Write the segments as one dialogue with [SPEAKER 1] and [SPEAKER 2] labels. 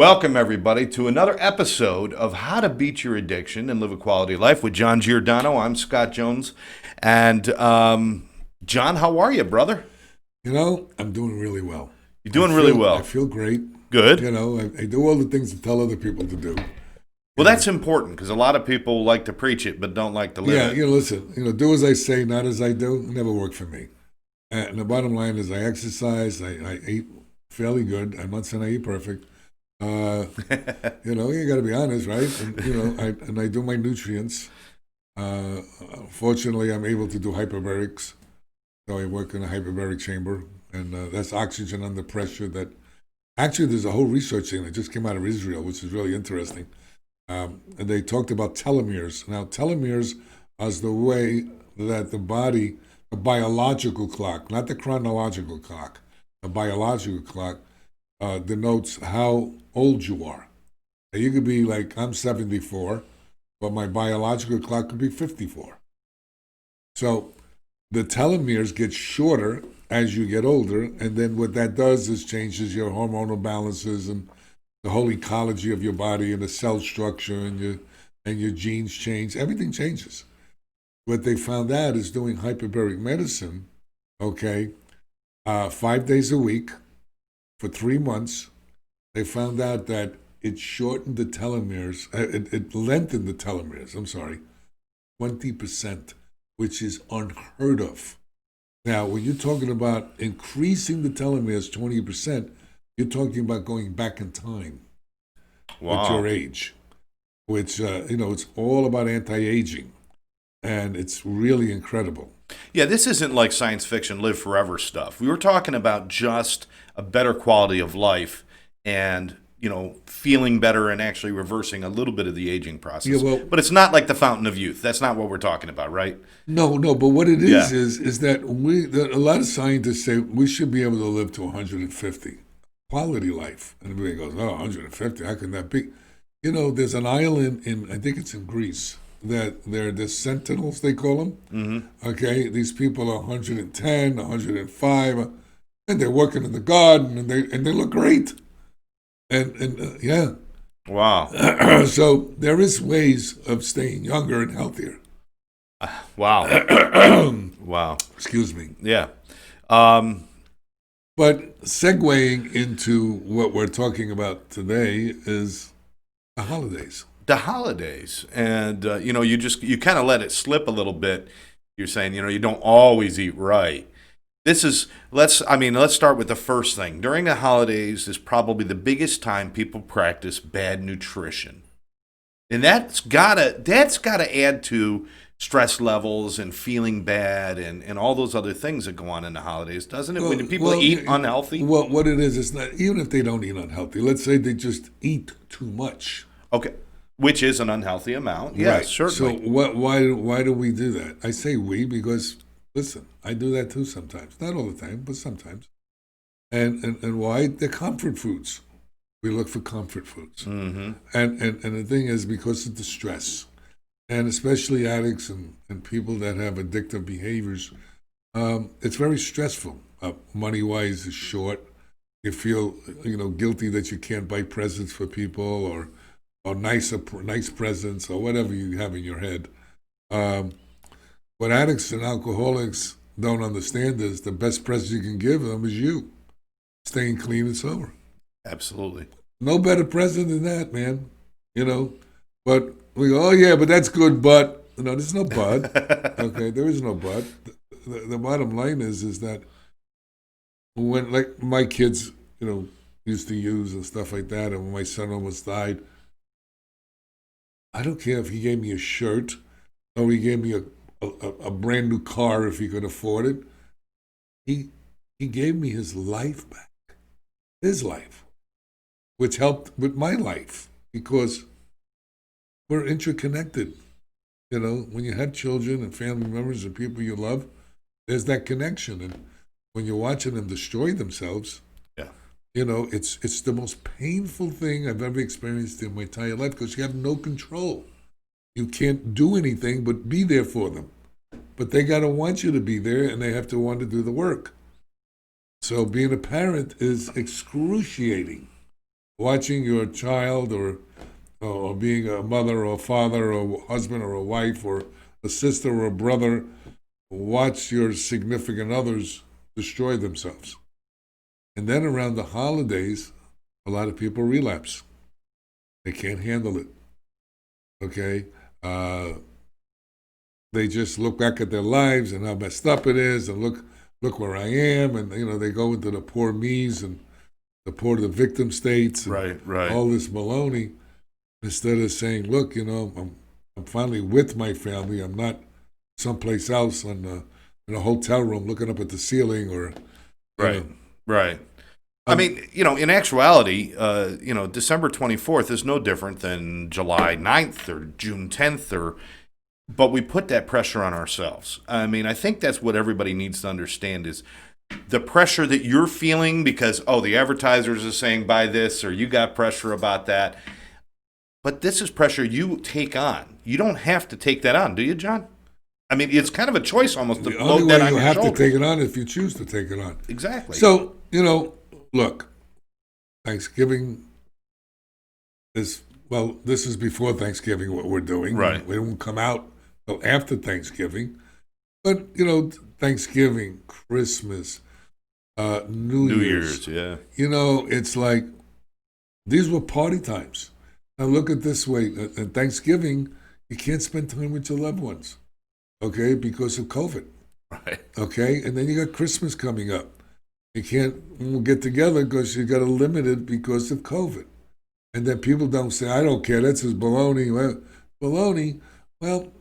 [SPEAKER 1] Welcome, everybody, to another episode of How to Beat Your Addiction and Live a Quality Life with John Giordano. I'm Scott Jones. And, John, how are you, brother?
[SPEAKER 2] I'm doing really well.
[SPEAKER 1] You're doing
[SPEAKER 2] I
[SPEAKER 1] really
[SPEAKER 2] feel, I
[SPEAKER 1] well.
[SPEAKER 2] feel great.
[SPEAKER 1] Good.
[SPEAKER 2] I do all the things to tell other people to do.
[SPEAKER 1] Well, that's important because a lot of people like to preach it but don't like to live it.
[SPEAKER 2] Listen, do as I say, not as I do. It never worked for me. And the bottom line is I exercise, I eat fairly good. I'm not saying I eat perfect. You got to be honest, right? And, I do my nutrients. Fortunately, I'm able to do hyperbarics. So I work in a hyperbaric chamber, and that's oxygen under pressure. That actually, there's a whole research thing that just came out of Israel, which is really interesting. And they talked about telomeres. Now, telomeres is the way that the body, the biological clock, not the chronological clock, the biological clock denotes how old you are. Now, you could be like, I'm 74, but my biological clock could be 54. So the telomeres get shorter as you get older, and then what that does is changes your hormonal balances and the whole ecology of your body and the cell structure and your genes change. Everything changes. What they found out is doing hyperbaric medicine, 5 days a week for 3 months. They found out that it shortened the telomeres, it lengthened the telomeres, 20%, which is unheard of. Now, when you're talking about increasing the telomeres 20%, you're talking about going back in time with your age, which, it's all about anti-aging, and it's really incredible.
[SPEAKER 1] Yeah, this isn't like science fiction, live forever stuff. We were talking about just a better quality of life and, feeling better and actually reversing a little bit of the aging process.
[SPEAKER 2] Yeah, well,
[SPEAKER 1] but it's not like the fountain of youth. That's not what we're talking about, right?
[SPEAKER 2] No, but what it is
[SPEAKER 1] Yeah.
[SPEAKER 2] is that a lot of scientists say we should be able to live to 150, quality life. And everybody goes, 150, how can that be? There's an island I think it's in Greece, that they're the sentinels, they call them.
[SPEAKER 1] Mm-hmm.
[SPEAKER 2] Okay, these people are 110, 105, and they're working in the garden, and they look great. And yeah.
[SPEAKER 1] Wow.
[SPEAKER 2] So there is ways of staying younger and healthier.
[SPEAKER 1] Wow. Wow.
[SPEAKER 2] Excuse me.
[SPEAKER 1] Yeah.
[SPEAKER 2] But segueing into what we're talking about today is the holidays.
[SPEAKER 1] The holidays. And, you kind of let it slip a little bit. You're saying, you don't always eat right. Let's start with the first thing. During the holidays is probably the biggest time people practice bad nutrition. And that's gotta add to stress levels and feeling bad and all those other things that go on in the holidays, doesn't it? When people eat unhealthy?
[SPEAKER 2] Well, what it is, it's not, even if they don't eat unhealthy, let's say they just eat too much.
[SPEAKER 1] Okay. Which is an unhealthy amount. Yes,
[SPEAKER 2] right.
[SPEAKER 1] certainly.
[SPEAKER 2] So why do we do that? I say we because, listen, I do that too sometimes. Not all the time, but sometimes. And why? They're comfort foods. We look for comfort foods.
[SPEAKER 1] Mm-hmm.
[SPEAKER 2] And the thing is, because of the stress, and especially addicts and people that have addictive behaviors, it's very stressful. Money-wise is short. You feel, guilty that you can't buy presents for people or nice presents or whatever you have in your head. What addicts and alcoholics don't understand is the best present you can give them is you, staying clean and sober.
[SPEAKER 1] Absolutely.
[SPEAKER 2] No better present than that, man. But we go, oh yeah, but that's good, but. No, there's no but. Okay, there is no but. The bottom line is that when, like, my kids, used to use and stuff like that, and when my son almost died, I don't care if he gave me a shirt or he gave me a brand new car if he could afford it. He gave me his life back, his life, which helped with my life because we're interconnected. When you have children and family members and people you love, there's that connection. And when you're watching them destroy themselves,
[SPEAKER 1] yeah,
[SPEAKER 2] it's the most painful thing I've ever experienced in my entire life because you have no control. You can't do anything but be there for them. But they got to want you to be there, and they have to want to do the work. So being a parent is excruciating. watching your child or being a mother or a father or a husband or a wife or a sister or a brother watch your significant others destroy themselves. And then around the holidays, a lot of people relapse. They can't handle it. Okay? They just look back at their lives and how messed up it is, and look where I am, and they go into the poor me's and the victim states, and
[SPEAKER 1] right.
[SPEAKER 2] all this baloney, instead of saying, look, I'm finally with my family. I'm not someplace else in a hotel room looking up at the ceiling or
[SPEAKER 1] Right, right. I mean, in actuality, December 24th is no different than July 9th or June 10th, but we put that pressure on ourselves. I mean, I think that's what everybody needs to understand is the pressure that you're feeling because, the advertisers are saying buy this or you got pressure about that. But this is pressure you take on. You don't have to take that on, do you, John? I mean, it's kind of a choice almost to
[SPEAKER 2] the only
[SPEAKER 1] load that
[SPEAKER 2] way
[SPEAKER 1] on
[SPEAKER 2] you
[SPEAKER 1] your
[SPEAKER 2] have to
[SPEAKER 1] shoulders.
[SPEAKER 2] take it on if you choose to take it on.
[SPEAKER 1] Exactly.
[SPEAKER 2] So, look, Thanksgiving is, well, this is before Thanksgiving what we're doing.
[SPEAKER 1] Right.
[SPEAKER 2] We won't come out till after Thanksgiving. But, Thanksgiving, Christmas, New Year's.
[SPEAKER 1] Yeah.
[SPEAKER 2] It's like these were party times. Now look at this way. At Thanksgiving, you can't spend time with your loved ones, okay, because of COVID.
[SPEAKER 1] Right.
[SPEAKER 2] Okay? And then you got Christmas coming up. You can't get together because you got to limit it because of COVID. And then people don't say, I don't care, that's just baloney. Well, baloney, well,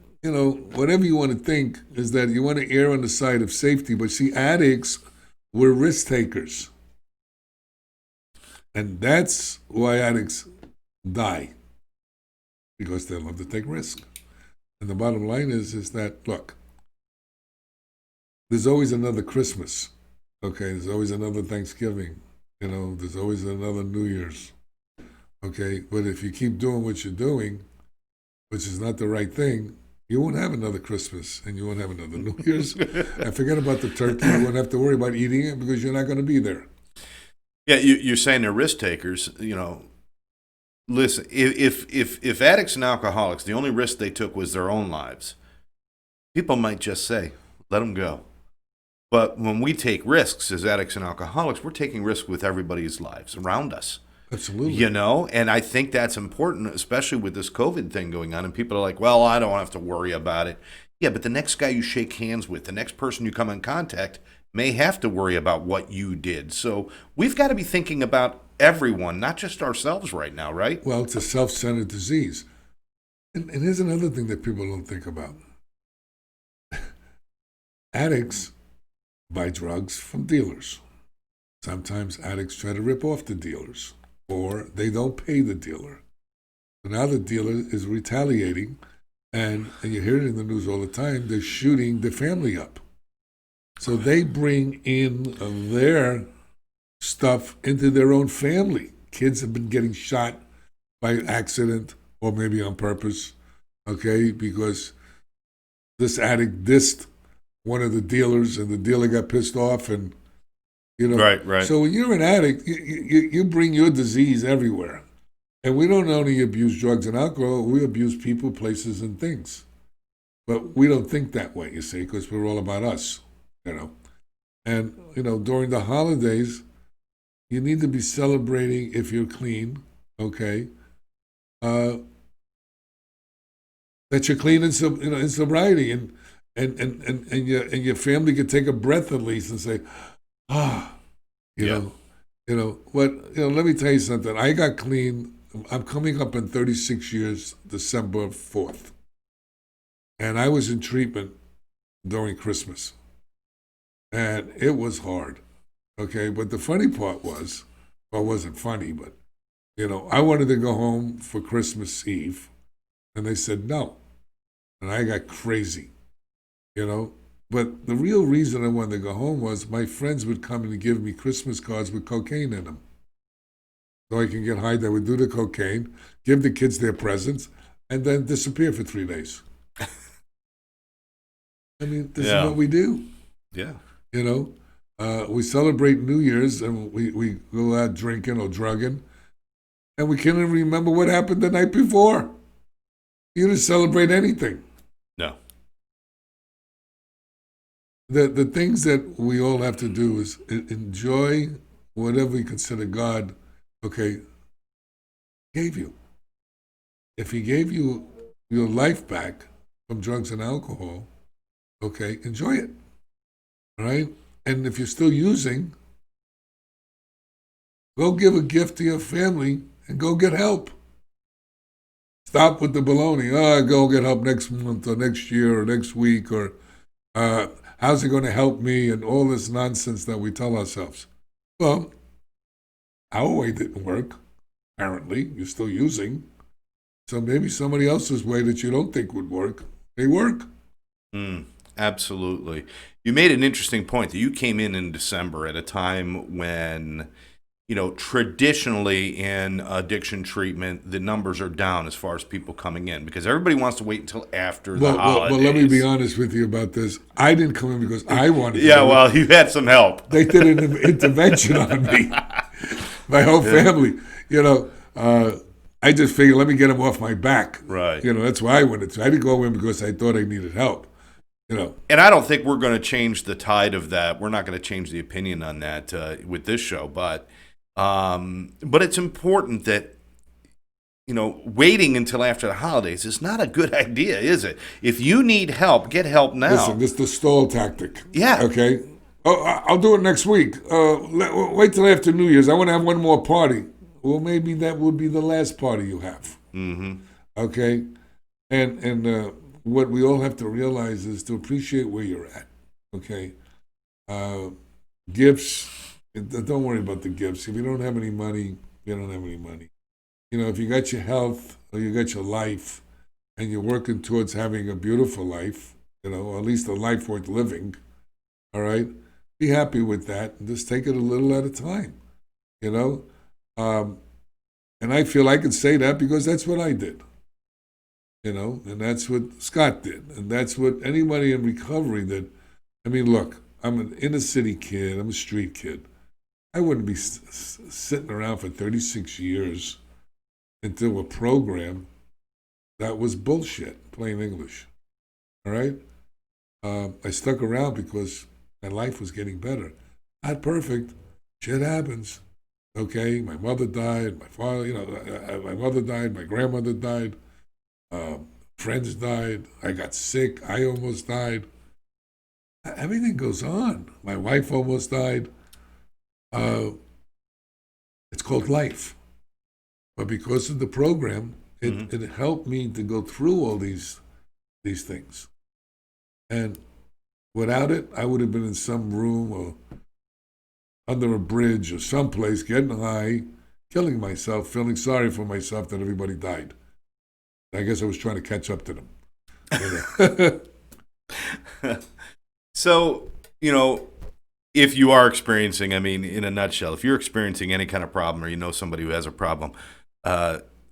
[SPEAKER 2] whatever you want to think is that you want to err on the side of safety. But see, addicts were risk takers. And that's why addicts die, because they love to take risks. And the bottom line is that, look, there's always another Christmas. Okay, there's always another Thanksgiving. There's always another New Year's. Okay, but if you keep doing what you're doing, which is not the right thing, you won't have another Christmas and you won't have another New Year's. And forget about the turkey. You won't have to worry about eating it because you're not going to be there.
[SPEAKER 1] Yeah, you're saying they're risk takers. Listen, if addicts and alcoholics, the only risk they took was their own lives, people might just say, let them go. But when we take risks as addicts and alcoholics, we're taking risks with everybody's lives around us.
[SPEAKER 2] Absolutely.
[SPEAKER 1] And I think that's important, especially with this COVID thing going on. And people are like, well, I don't have to worry about it. Yeah, but the next guy you shake hands with, the next person you come in contact may have to worry about what you did. So we've got to be thinking about everyone, not just ourselves right now, right?
[SPEAKER 2] Well, it's a self-centered disease. And here's another thing that people don't think about. Addicts buy drugs from dealers. Sometimes addicts try to rip off the dealers, or they don't pay the dealer. So now the dealer is retaliating, and you hear it in the news all the time, they're shooting the family up. So they bring in their stuff into their own family. Kids have been getting shot by accident or maybe on purpose, okay, because this addict dissed one of the dealers and the dealer got pissed off and,
[SPEAKER 1] Right.
[SPEAKER 2] So when you're an addict, you bring your disease everywhere. And we don't only abuse drugs and alcohol, we abuse people, places, and things. But we don't think that way, you see, because we're all about us, And, during the holidays, you need to be celebrating if you're clean, okay? That you're clean in sobriety, and your family could take a breath at least and say, let me tell you something. I got clean. I'm coming up on 36 years, December 4th. And I was in treatment during Christmas. And it was hard. Okay, but the funny part was, well, it wasn't funny, but, I wanted to go home for Christmas Eve. And they said no. And I got crazy, But the real reason I wanted to go home was my friends would come and give me Christmas cards with cocaine in them. So I can get high. They would do the cocaine, give the kids their presents, and then disappear for 3 days. I mean, this is what we do.
[SPEAKER 1] Yeah.
[SPEAKER 2] We celebrate New Year's and we go out drinking or drugging. and we can't even remember what happened the night before. You didn't celebrate anything.
[SPEAKER 1] No.
[SPEAKER 2] The things that we all have to do is enjoy whatever we consider God, okay, gave you. If he gave you your life back from drugs and alcohol, okay, enjoy it. All right? And if you're still using, go give a gift to your family and go get help. Stop with the baloney. Oh, go get help next month or next year or next week or how's it going to help me and all this nonsense that we tell ourselves. Well, our way didn't work. Apparently, you're still using. So maybe somebody else's way that you don't think would work, may work.
[SPEAKER 1] Absolutely. You made an interesting point that you came in December at a time when, traditionally in addiction treatment, the numbers are down as far as people coming in because everybody wants to wait until after the holidays.
[SPEAKER 2] Well, let me be honest with you about this. I didn't come in because I wanted to.
[SPEAKER 1] Yeah, well, you had some help.
[SPEAKER 2] They did an intervention on me, my whole family. I just figured, let me get them off my back.
[SPEAKER 1] Right.
[SPEAKER 2] That's why I went. I didn't go in because I thought I needed help.
[SPEAKER 1] And I don't think we're going to change the tide of that. We're not going to change the opinion on that with this show, but it's important that waiting until after the holidays is not a good idea, is it? If you need help, get help now.
[SPEAKER 2] Listen, this is the stall tactic.
[SPEAKER 1] Yeah.
[SPEAKER 2] Okay. Oh, I'll do it next week. Wait till after New Year's. I want to have one more party. Well, maybe that would be the last party you have.
[SPEAKER 1] Mm-hmm.
[SPEAKER 2] Okay, and what we all have to realize is to appreciate where you're at. Okay, gifts. Don't worry about the gifts. If you don't have any money, you don't have any money. If you got your health or you got your life, and you're working towards having a beautiful life, or at least a life worth living. All right, be happy with that, and just take it a little at a time. And I feel I can say that because that's what I did. And that's what Scott did. And that's what anybody in recovery look, I'm an inner city kid. I'm a street kid. I wouldn't be sitting around for 36 years into a program that was bullshit, plain English. All right? I stuck around because my life was getting better. Not perfect. Shit happens. Okay, my mother died, my father, my mother died, my grandmother died, friends died, I got sick, I almost died. Everything goes on. My wife almost died. It's called life. But because of the program, it helped me to go through all these things. And without it, I would have been in some room or under a bridge or someplace, getting high, killing myself, feeling sorry for myself that everybody died. I guess I was trying to catch up to them.
[SPEAKER 1] So, if you are experiencing, in a nutshell, if you're experiencing any kind of problem or you know somebody who has a problem,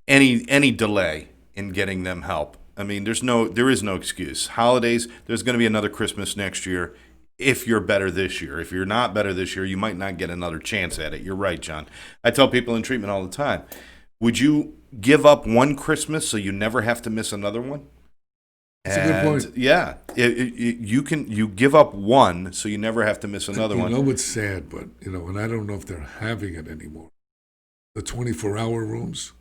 [SPEAKER 1] any delay in getting them help, there is no excuse. Holidays, there's going to be another Christmas next year. If you're better this year. If you're not better this year, you might not get another chance at it. You're right, John. I tell people in treatment all the time, would you give up one Christmas so you never have to miss another one?
[SPEAKER 2] That's a good point.
[SPEAKER 1] Yeah, you give up one so you never have to miss another one.
[SPEAKER 2] What's sad, but, and I don't know if they're having it anymore. The 24-hour rooms.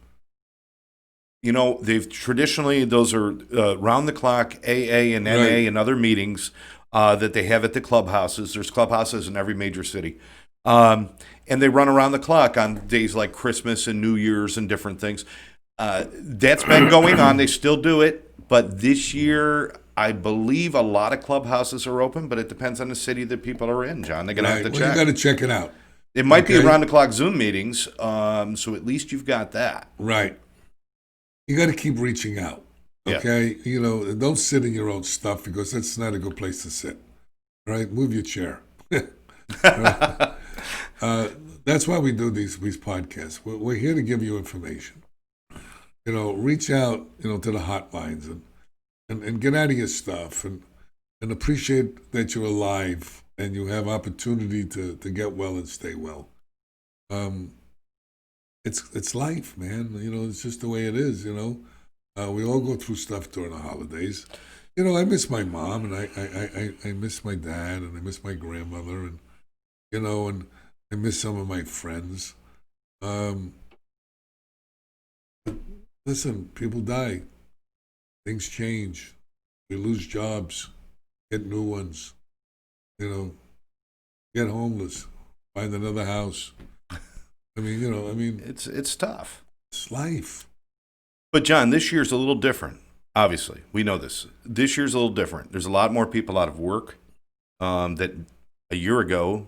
[SPEAKER 1] They've traditionally, those are round-the-clock AA and NA
[SPEAKER 2] right.
[SPEAKER 1] and other meetings that they have at the clubhouses. There's clubhouses in every major city. And they run around the clock on days like Christmas and New Year's and different things. That's been going on. They still do it. But this year, I believe a lot of clubhouses are open, but it depends on the city that people are in, John. They're going to have to check.
[SPEAKER 2] You got to check it out.
[SPEAKER 1] It might be around-the-clock Zoom meetings, so at least you've got that.
[SPEAKER 2] Right. You got to keep reaching out. Okay, don't sit in your own stuff because that's not a good place to sit. All right, move your chair. That's why we do these podcasts. We're here to give you information. Reach out, to the hotlines and get out of your stuff and appreciate that you're alive and you have opportunity to get well and stay well. it's life, man. It's just the way it is. We all go through stuff during the holidays. I miss my mom, and I miss my dad, and I miss my grandmother, and I miss some of my friends. Um, Listen, people die, things change, we lose jobs, get new ones, you know, get homeless, find another house.
[SPEAKER 1] It's tough.
[SPEAKER 2] It's life.
[SPEAKER 1] But John, this year's a little different. Obviously, we know this. This year's a little different. There's a lot more people out of work that a year ago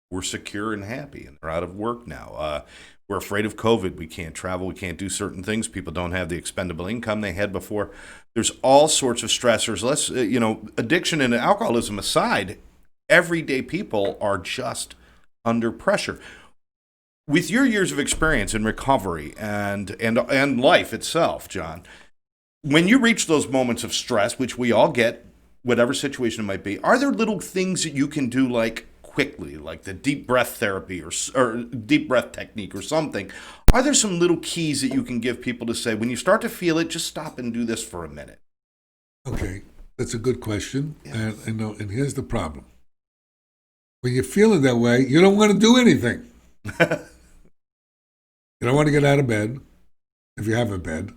[SPEAKER 1] were secure and happy, and they're out of work now. We're afraid of COVID. We can't travel. We can't do certain things. People don't have the expendable income they had before. There's all sorts of stressors. Addiction and alcoholism aside, everyday people are just under pressure. With your years of experience in recovery and life itself, John, when you reach those moments of stress, which we all get, whatever situation it might be, are there little things that you can do like quickly, like the deep breath therapy or deep breath technique or something? Are there some little keys that you can give people to say, when you start to feel it, just stop and do this for a minute?
[SPEAKER 2] Okay, that's a good question. Yeah. And here's the problem. When you're feeling that way, you don't want to do anything. You don't want to get out of bed, if you have a bed.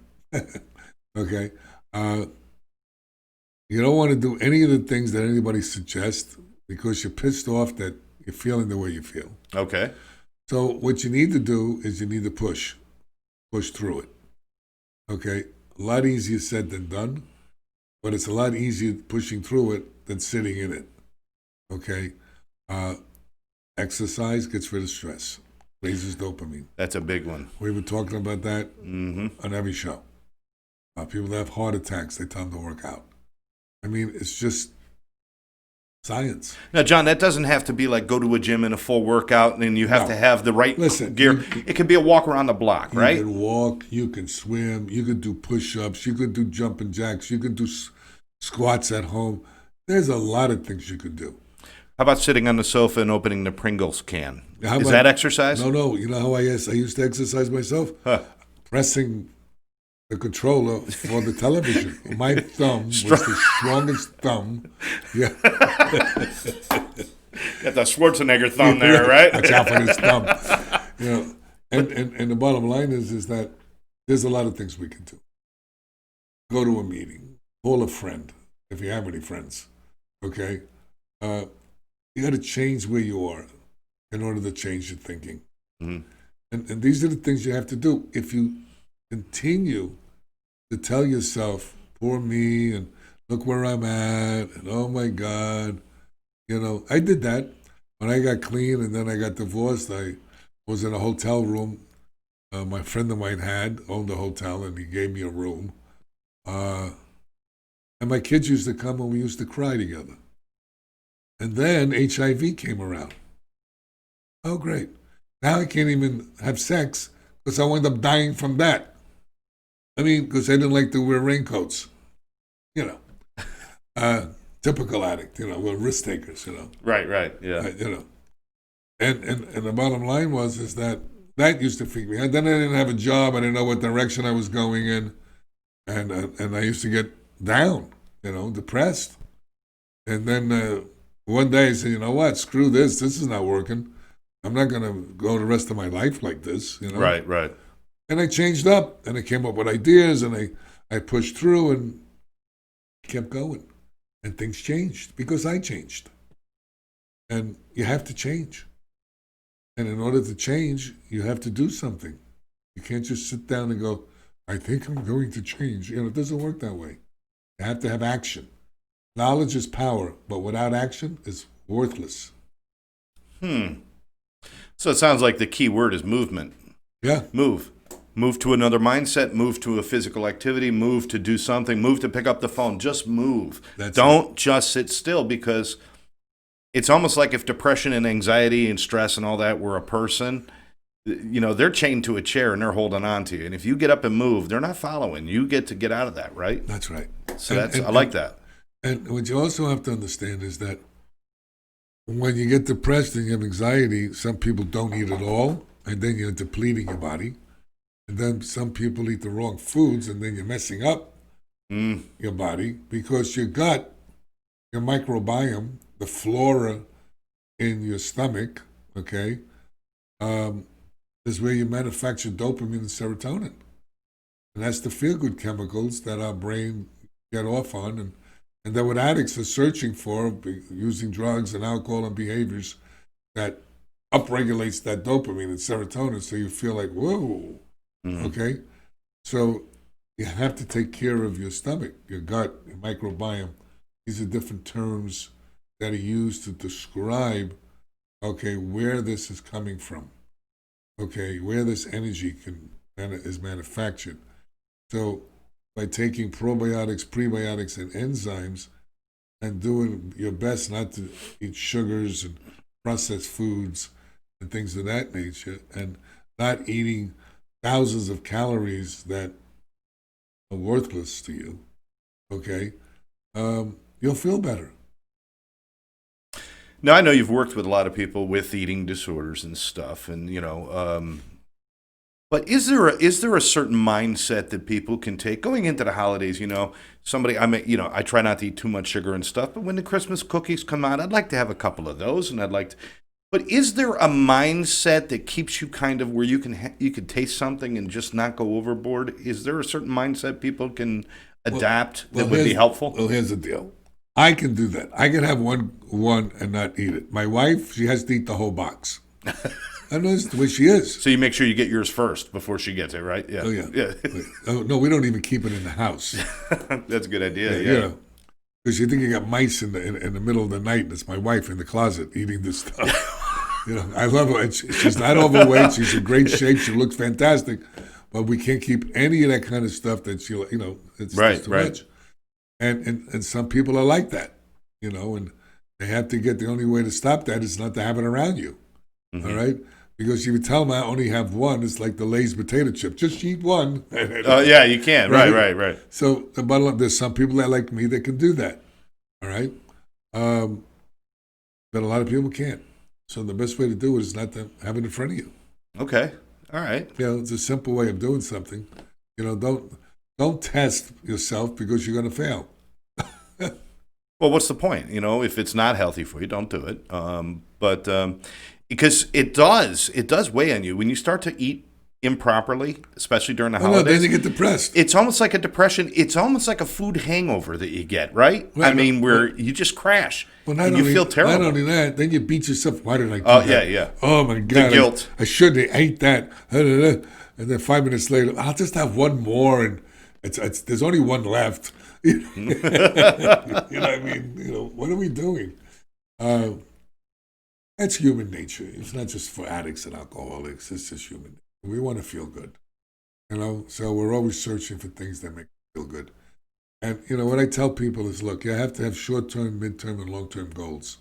[SPEAKER 2] Okay. You don't want to do any of the things that anybody suggests because you're pissed off that you're feeling the way you feel.
[SPEAKER 1] Okay.
[SPEAKER 2] So what you need to do is you need to push through it. Okay. A lot easier said than done, but it's a lot easier pushing through it than sitting in it. Okay. Exercise gets rid of stress, raises dopamine.
[SPEAKER 1] That's a big one.
[SPEAKER 2] We've been talking about that on every show. People that have heart attacks, they tell them to work out. It's just science.
[SPEAKER 1] Now, John, that doesn't have to be like go to a gym and a full workout and you have to have the right gear. It could be a walk around the block, right?
[SPEAKER 2] You can walk, you can swim, you could do push-ups, you could do jumping jacks, you could do squats at home. There's a lot of things you could do.
[SPEAKER 1] How about sitting on the sofa and opening the Pringles can? Is that exercise?
[SPEAKER 2] No. You know how I used to exercise myself? Pressing the controller for the television. My thumb was the strongest thumb. Yeah.
[SPEAKER 1] Got the Schwarzenegger thumb there, right?
[SPEAKER 2] Watch out for this thumb. And the bottom line is that there's a lot of things we can do. Go to a meeting. Call a friend, if you have any friends. Okay? You got to change where you are in order to change your thinking. Mm-hmm. And these are the things you have to do. If you continue to tell yourself, poor me, and look where I'm at, and oh my God, I did that. When I got clean and then I got divorced, I was in a hotel room. My friend of mine owned a hotel, and he gave me a room. And my kids used to come and we used to cry together. And then HIV came around. Oh, great. Now I can't even have sex because I wound up dying from that. Because I didn't like to wear raincoats. Typical addict, we're risk takers,
[SPEAKER 1] Right, yeah.
[SPEAKER 2] And the bottom line is that used to freak me out. Then I didn't have a job. I didn't know what direction I was going in. And I used to get down, depressed. And then one day I said, you know what, screw this. This is not working. I'm not going to go the rest of my life like this,
[SPEAKER 1] Right.
[SPEAKER 2] And I changed up, and I came up with ideas, and I pushed through and kept going. And things changed because I changed. And you have to change. And in order to change, you have to do something. You can't just sit down and go, I think I'm going to change. It doesn't work that way. You have to have action. Knowledge is power, but without action, it's worthless.
[SPEAKER 1] So it sounds like the key word is movement.
[SPEAKER 2] Yeah.
[SPEAKER 1] Move to another mindset, move to a physical activity, move to do something, move to pick up the phone. Just move. Don't just sit still, because it's almost like if depression and anxiety and stress and all that were a person, they're chained to a chair and they're holding on to you. And if you get up and move, they're not following. You get to get out of that, right?
[SPEAKER 2] That's right.
[SPEAKER 1] So I like that.
[SPEAKER 2] And what you also have to understand is that when you get depressed and you have anxiety, some people don't eat at all, and then you're depleting your body. And then some people eat the wrong foods, and then you're messing up your body because your gut, your microbiome, the flora in your stomach, okay, is where you manufacture dopamine and serotonin. And that's the feel-good chemicals that our brain get off on, and that what addicts are searching for, using drugs and alcohol and behaviors that upregulates that dopamine and serotonin, so you feel like, whoa, okay? So you have to take care of your stomach, your gut, your microbiome. These are different terms that are used to describe, okay, where this is coming from, okay, where this energy is manufactured. So by taking probiotics, prebiotics, and enzymes, and doing your best not to eat sugars and processed foods and things of that nature, and not eating thousands of calories that are worthless to you, okay, you'll feel better.
[SPEAKER 1] Now, I know you've worked with a lot of people with eating disorders and stuff, and but is there a certain mindset that people can take going into the holidays? I try not to eat too much sugar and stuff, but when the Christmas cookies come out, I'd like to have a couple of those, and But is there a mindset that keeps you kind of where you could taste something and just not go overboard? Is there a certain mindset people can adapt that would be helpful?
[SPEAKER 2] Well, here's the deal. I can do that. I can have one and not eat it. My wife, she has to eat the whole box. I know that's the way she is.
[SPEAKER 1] So you make sure you get yours first before she gets it, right? Yeah.
[SPEAKER 2] Oh, yeah. Oh, no, we don't even keep it in the house.
[SPEAKER 1] That's a good idea, yeah.
[SPEAKER 2] Because you think you got mice in the middle of the night, and it's my wife in the closet eating this stuff. I love her. She's not overweight. She's in great shape. She looks fantastic. But we can't keep any of that kind of stuff that it's too much. And some people are like that, and they have to get, the only way to stop that is not to have it around you, all right? Because if you tell them I only have one, it's like the Lay's potato chip. Just eat one.
[SPEAKER 1] Oh, yeah, you can. Right.
[SPEAKER 2] So there's some people that like me that can do that, all right? But a lot of people can't. So the best way to do it is not to have it in front of you.
[SPEAKER 1] Okay, all right.
[SPEAKER 2] It's a simple way of doing something. Don't test yourself because you're going to fail.
[SPEAKER 1] Well, what's the point? If it's not healthy for you, don't do it. Because it does weigh on you when you start to eat improperly, especially during the holidays.
[SPEAKER 2] No, then you get depressed.
[SPEAKER 1] It's almost like a depression. It's almost like a food hangover that you get, right? Where you just crash and you feel terrible.
[SPEAKER 2] Not only that, then you beat yourself. Why did I do that?
[SPEAKER 1] Yeah.
[SPEAKER 2] Oh, my God.
[SPEAKER 1] The guilt.
[SPEAKER 2] I shouldn't have ate that. And then 5 minutes later, I'll just have one more, and there's only one left. You know what I mean? What are we doing? That's human nature. It's not just for addicts and alcoholics. It's just human nature. We want to feel good, so we're always searching for things that make us feel good. And, what I tell people is, look, you have to have short-term, mid-term, and long-term goals.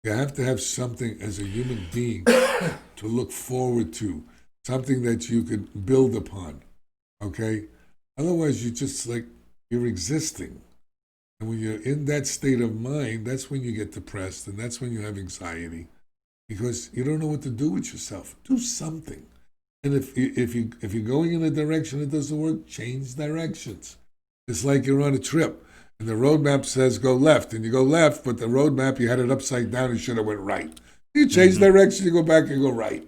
[SPEAKER 2] You have to have something as a human being to look forward to, something that you can build upon, okay? Otherwise, you're existing. And when you're in that state of mind, that's when you get depressed, and that's when you have anxiety, because you don't know what to do with yourself. Do something. And if you're going in a direction that doesn't work, change directions. It's like you're on a trip, and the road map says go left, and you go left, but the road map, you had it upside down, you should have went right. You change direction, you go back and go right.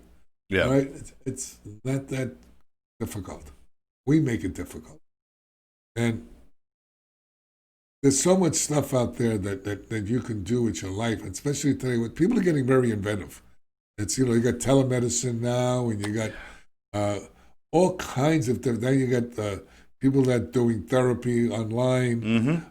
[SPEAKER 1] Yeah.
[SPEAKER 2] All right? It's not that difficult. We make it difficult. And there's so much stuff out there that you can do with your life, especially today. When people are getting very inventive. It's, you got telemedicine now, and you got all kinds of things. Now you got people that are doing therapy online.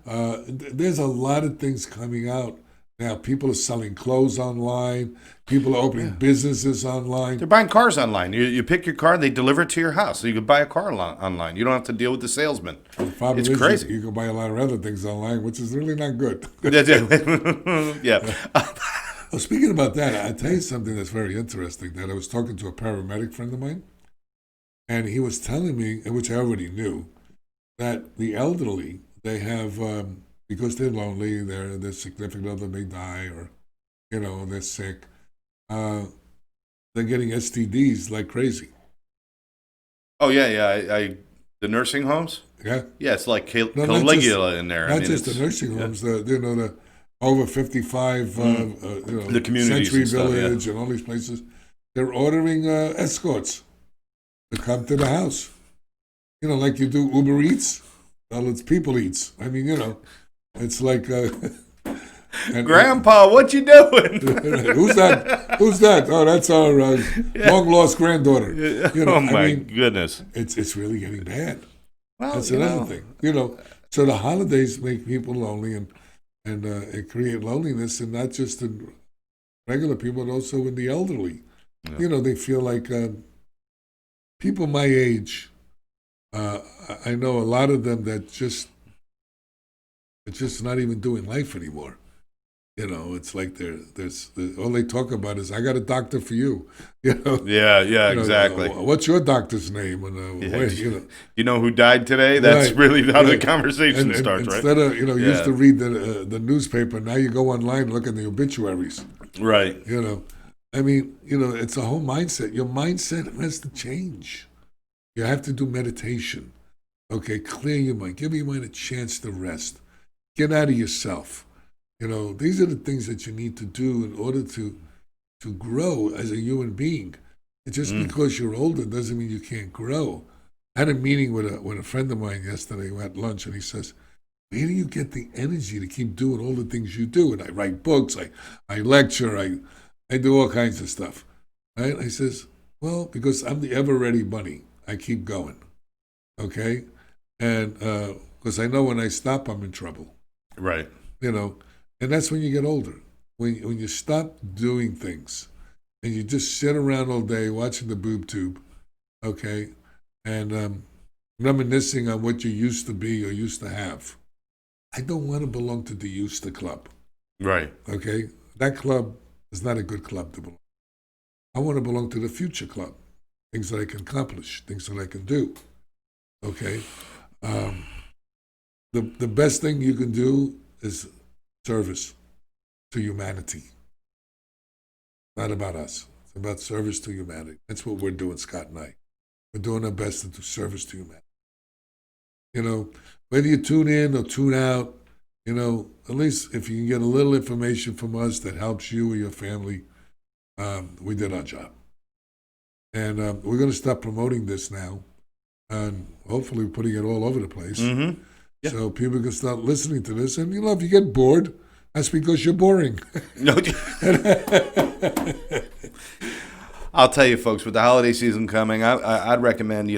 [SPEAKER 2] There's a lot of things coming out now. People are selling clothes online. People are opening businesses online.
[SPEAKER 1] They're buying cars online. You pick your car, they deliver it to your house. So you can buy a car online. You don't have to deal with the salesman. It's crazy.
[SPEAKER 2] You can buy a lot of other things online, which is really not good.
[SPEAKER 1] Yeah.
[SPEAKER 2] Well, speaking about that, I'll tell you something that's very interesting. That I was talking to a paramedic friend of mine, and he was telling me, which I already knew, that the elderly, they have, because they're lonely, their significant other may die, or, they're sick, they're getting STDs like crazy.
[SPEAKER 1] Oh yeah. The nursing homes.
[SPEAKER 2] Yeah.
[SPEAKER 1] Yeah, it's like
[SPEAKER 2] No,
[SPEAKER 1] Caligula in there.
[SPEAKER 2] not
[SPEAKER 1] I mean,
[SPEAKER 2] just the nursing homes. The over 55,
[SPEAKER 1] the communities
[SPEAKER 2] Century
[SPEAKER 1] and stuff, yeah.
[SPEAKER 2] Village and all these places. They're ordering escorts to come to the house. Like you do Uber Eats. Well, it's People Eats. I mean, it's like.
[SPEAKER 1] Grandpa, what you doing?
[SPEAKER 2] Who's that? Who's that? Oh, that's our long lost granddaughter.
[SPEAKER 1] Oh my goodness!
[SPEAKER 2] It's really getting bad.
[SPEAKER 1] Well,
[SPEAKER 2] that's another thing. So the holidays make people lonely and it create loneliness, and not just in regular people, but also in the elderly.
[SPEAKER 1] Yeah.
[SPEAKER 2] They feel like people my age. I know a lot of them that it's just not even doing life anymore. It's like there's all they talk about is, I got a doctor for you.
[SPEAKER 1] Yeah, exactly.
[SPEAKER 2] What's your doctor's name? And
[SPEAKER 1] you know who died today? That's
[SPEAKER 2] right,
[SPEAKER 1] really how the
[SPEAKER 2] right.
[SPEAKER 1] conversation starts, right?
[SPEAKER 2] Instead of you used to read the newspaper, now you go online and look at the obituaries.
[SPEAKER 1] Right.
[SPEAKER 2] I mean, it's a whole mindset. Your mindset has to change. You have to do meditation. Okay, clear your mind. Give your mind a chance to rest. Get out of yourself. These are the things that you need to do in order to grow as a human being. Just because you're older doesn't mean you can't grow. I had a meeting with a friend of mine yesterday. We had lunch, and he says, "Where do you get the energy to keep doing all the things you do?" And I write books, I lecture, I do all kinds of stuff. Right? I says, "Well, because I'm the ever-ready bunny. I keep going." Okay? And because I know when I stop, I'm in trouble.
[SPEAKER 1] Right.
[SPEAKER 2] And that's when you get older. When you stop doing things and you just sit around all day watching the boob tube, okay, and reminiscing on what you used to be or used to have. I don't want to belong to the used to club.
[SPEAKER 1] Right.
[SPEAKER 2] Okay? That club is not a good club to belong. I want to belong to the future club. Things that I can accomplish, things that I can do. Okay? The best thing you can do is service to humanity. Not about us. It's about service to humanity. That's what we're doing, Scott and I. We're doing our best to do service to humanity. Whether you tune in or tune out, at least if you can get a little information from us that helps you or your family, we did our job. And we're going to start promoting this now, and hopefully putting it all over the place.
[SPEAKER 1] Mm-hmm. Yeah.
[SPEAKER 2] So people can start listening to this. And, if you get bored, that's because you're boring.
[SPEAKER 1] No. I'll tell you, folks, with the holiday season coming, I'd recommend,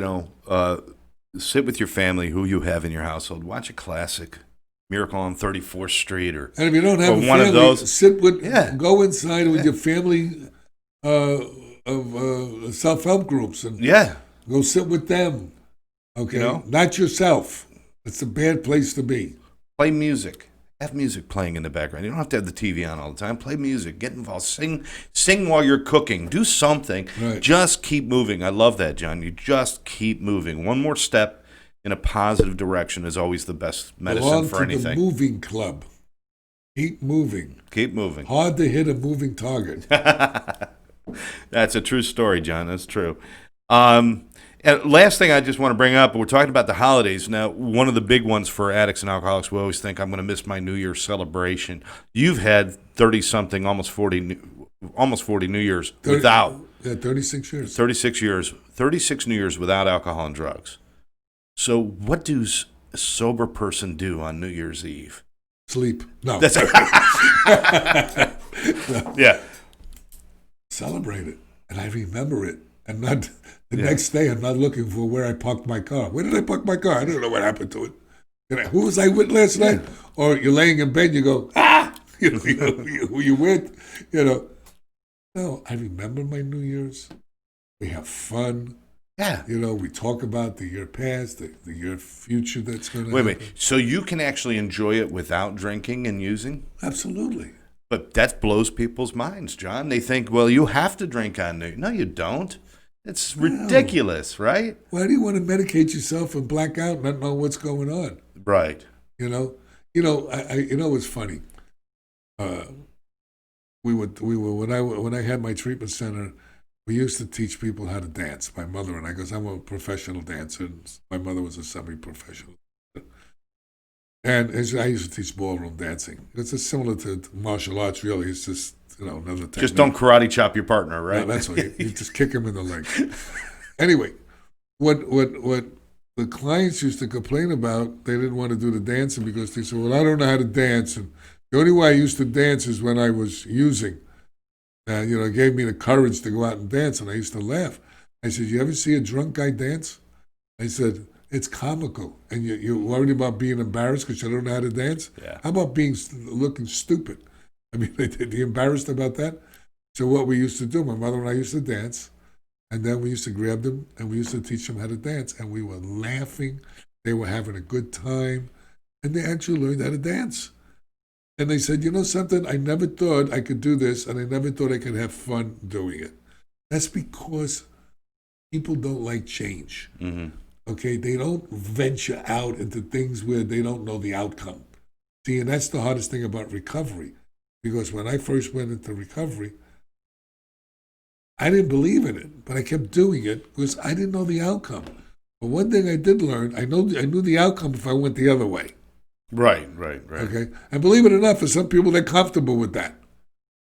[SPEAKER 1] sit with your family, who you have in your household. Watch a classic, Miracle on 34th Street,
[SPEAKER 2] and if you don't have a
[SPEAKER 1] one
[SPEAKER 2] family,
[SPEAKER 1] of those,
[SPEAKER 2] go inside with your family of self-help groups and go sit with them. Okay, not yourself. It's a bad place to be.
[SPEAKER 1] Play music. Have music playing in the background. You don't have to have the TV on all the time. Play music. Get involved. Sing while you're cooking. Do something.
[SPEAKER 2] Right.
[SPEAKER 1] Just keep moving. I love that, John. You just keep moving. One more step in a positive direction is always the best medicine for anything.
[SPEAKER 2] The moving club. Keep moving.
[SPEAKER 1] Keep moving.
[SPEAKER 2] Hard to hit a moving target.
[SPEAKER 1] That's a true story, John. That's true. And last thing I just want to bring up, we're talking about the holidays. Now, one of the big ones for addicts and alcoholics, we always think, I'm going to miss my New Year's celebration. You've had 30-something, almost 40 New Years without.
[SPEAKER 2] Yeah, 36 years.
[SPEAKER 1] 36 years. 36 New Years without alcohol and drugs. So what does a sober person do on New Year's Eve?
[SPEAKER 2] Sleep. No.
[SPEAKER 1] That's
[SPEAKER 2] No.
[SPEAKER 1] Yeah.
[SPEAKER 2] Celebrate it. And I remember it. And not the next day, I'm not looking for where I parked my car. Where did I park my car? I don't know what happened to it. Who was I with last night? Or you're laying in bed, you go, who you with? No, I remember my New Year's. We have fun.
[SPEAKER 1] Yeah.
[SPEAKER 2] We talk about the year past, the year future that's going to
[SPEAKER 1] happen.
[SPEAKER 2] Wait.
[SPEAKER 1] So you can actually enjoy it without drinking and using?
[SPEAKER 2] Absolutely.
[SPEAKER 1] But that blows people's minds, John. They think, well, you have to drink on New Year. No, you don't. It's ridiculous, right?
[SPEAKER 2] Why do you want to medicate yourself and black out and not know what's going on?
[SPEAKER 1] Right.
[SPEAKER 2] It's funny. We were when I had my treatment center. we used to teach people how to dance, my mother and I, because I'm a professional dancer, and my mother was a semi-professional. And I used to teach ballroom dancing. It's just similar to martial arts, really. It's just, another technique.
[SPEAKER 1] Just don't karate chop your partner, right?
[SPEAKER 2] No, that's what you just kick him in the leg. Anyway, what the clients used to complain about, they didn't want to do the dancing because they said, well, I don't know how to dance. And the only way I used to dance is when I was using. And, it gave me the courage to go out and dance. And I used to laugh. I said, you ever see a drunk guy dance? I said, it's comical. And you're worried about being embarrassed because you don't know how to dance?
[SPEAKER 1] Yeah.
[SPEAKER 2] How about looking stupid? I mean, are you embarrassed about that? So what we used to do, my mother and I used to dance. And then we used to grab them and we used to teach them how to dance. And we were laughing. They were having a good time. And they actually learned how to dance. And they said, something, I never thought I could do this, and I never thought I could have fun doing it. That's because people don't like change.
[SPEAKER 1] Mm-hmm.
[SPEAKER 2] Okay? They don't venture out into things where they don't know the outcome. See, and that's the hardest thing about recovery. Because when I first went into recovery, I didn't believe in it, but I kept doing it because I didn't know the outcome. But one thing I did learn, I knew the outcome if I went the other way.
[SPEAKER 1] Right.
[SPEAKER 2] Okay, and believe it or not, for some people, they're comfortable with that.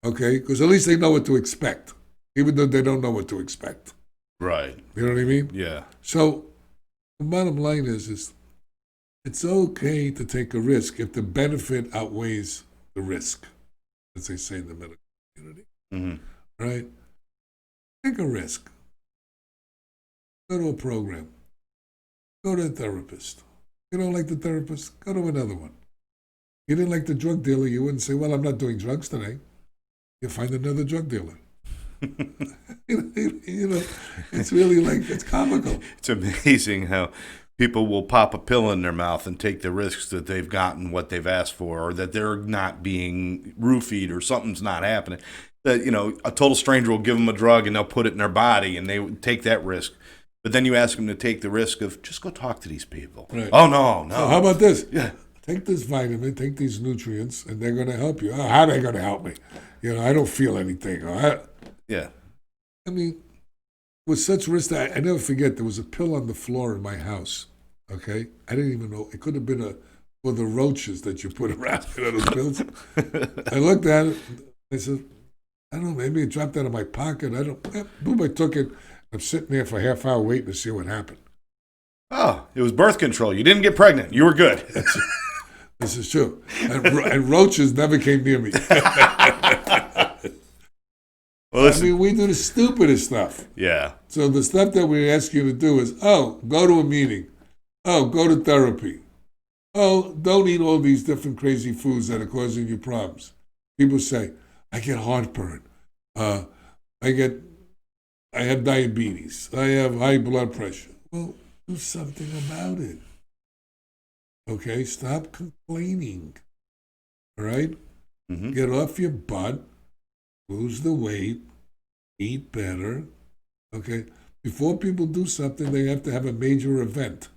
[SPEAKER 2] Okay, because at least they know what to expect, even though they don't know what to expect.
[SPEAKER 1] Right.
[SPEAKER 2] You know what I mean?
[SPEAKER 1] Yeah.
[SPEAKER 2] So the bottom line is it's okay to take a risk if the benefit outweighs the risk, as they say in the medical community.
[SPEAKER 1] Mm-hmm.
[SPEAKER 2] Right? Take a risk. Go to a program. Go to a therapist. You don't like the therapist? Go to another one. You didn't like the drug dealer, you wouldn't say, well, I'm not doing drugs today. You find another drug dealer. It's really it's comical.
[SPEAKER 1] It's amazing how people will pop a pill in their mouth and take the risks that they've gotten what they've asked for, or that they're not being roofied, or something's not happening. That, a total stranger will give them a drug and they'll put it in their body and they would take that risk. But then you ask them to take the risk of just go talk to these people.
[SPEAKER 2] Right.
[SPEAKER 1] Oh, no.
[SPEAKER 2] So how about this?
[SPEAKER 1] Yeah.
[SPEAKER 2] Take this vitamin, take these nutrients, and they're going to help you. Oh, how are they going to help me? I don't feel anything.
[SPEAKER 1] Yeah.
[SPEAKER 2] I mean, with such risk, I never forget, there was a pill on the floor in my house, okay? I didn't even know. It could have been for the roaches that you put around, those pills. I looked at it. I said, I don't know, maybe it dropped out of my pocket. Boom, I took it. I'm sitting there for a half hour waiting to see what happened.
[SPEAKER 1] Oh, it was birth control. You didn't get pregnant. You were good.
[SPEAKER 2] This is true. And roaches never came near me.
[SPEAKER 1] Well, listen.
[SPEAKER 2] I mean, we do the stupidest stuff.
[SPEAKER 1] Yeah.
[SPEAKER 2] So the stuff that we ask you to do is, go to a meeting. Go to therapy. Don't eat all these different crazy foods that are causing you problems. People say, I get heartburn. I have diabetes. I have high blood pressure. Well, do something about it. Okay? Stop complaining. All right?
[SPEAKER 1] Mm-hmm.
[SPEAKER 2] Get off your butt. Lose the weight. Eat better. Okay? Before people do something, they have to have a major event.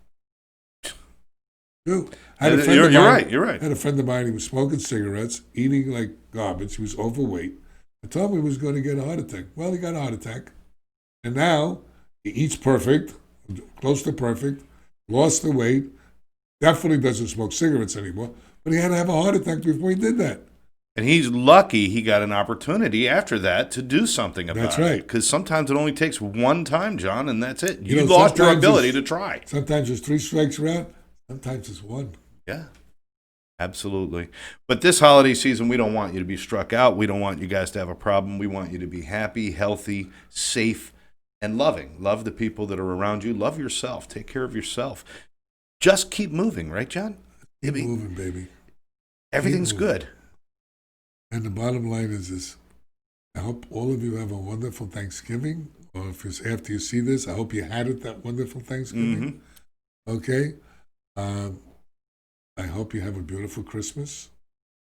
[SPEAKER 2] You're
[SPEAKER 1] right.
[SPEAKER 2] I had a friend of mine, he was smoking cigarettes, eating like garbage. He was overweight. I told him he was going to get a heart attack. Well, he got a heart attack. And now he eats perfect, close to perfect, lost the weight, definitely doesn't smoke cigarettes anymore, but he had to have a heart attack before he did that.
[SPEAKER 1] And he's lucky he got an opportunity after that to do something about it.
[SPEAKER 2] That's right.
[SPEAKER 1] Because sometimes it only takes one time, John, and that's it. You lost your ability to try.
[SPEAKER 2] Sometimes there's 3 strikes you're out. Sometimes it's 1.
[SPEAKER 1] Yeah, absolutely. But this holiday season, we don't want you to be struck out. We don't want you guys to have a problem. We want you to be happy, healthy, safe, and loving. Love the people that are around you. Love yourself. Take care of yourself. Just keep moving, right, John?
[SPEAKER 2] Keep moving, baby.
[SPEAKER 1] Everything's good.
[SPEAKER 2] And the bottom line is this. I hope all of you have a wonderful Thanksgiving. Or if it's after you see this, I hope you had it, that wonderful Thanksgiving. Mm-hmm. Okay? I hope you have a beautiful Christmas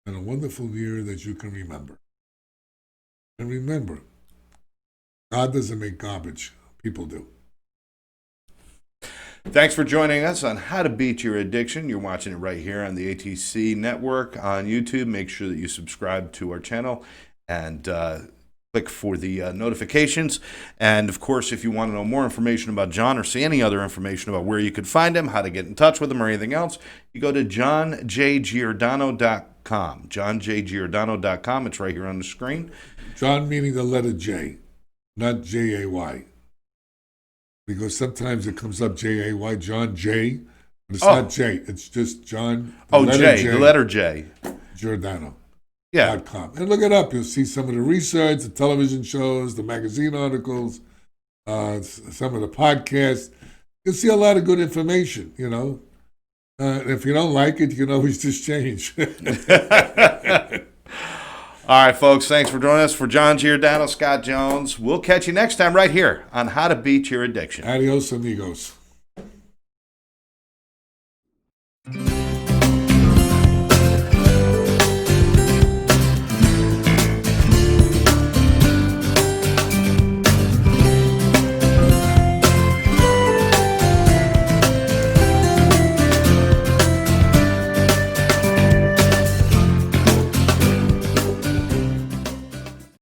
[SPEAKER 2] and a wonderful year that you can remember. And remember, God doesn't make garbage. People do.
[SPEAKER 1] Thanks for joining us on How to Beat Your Addiction. You're watching it right here on the ATC network on YouTube. Make sure that you subscribe to our channel and Click for the notifications. And of course, if you want to know more information about John or see any other information about where you could find him, how to get in touch with him, or anything else, you go to johnjgiordano.com. johnjgiordano.com. It's right here on the screen.
[SPEAKER 2] John meaning the letter J, not J-A-Y. Because sometimes it comes up J-A-Y, John J, but it's not J. It's just John, the
[SPEAKER 1] letter J.
[SPEAKER 2] Giordano.
[SPEAKER 1] Yeah.
[SPEAKER 2] .com. And look it up. You'll see some of the research, the television shows, the magazine articles, some of the podcasts. You'll see a lot of good information, you know. If you don't like it, you can always just change.
[SPEAKER 1] All right, folks. Thanks for joining us. For John Giordano, Scott Jones. We'll catch you next time right here on How to Beat Your Addiction.
[SPEAKER 2] Adios, amigos.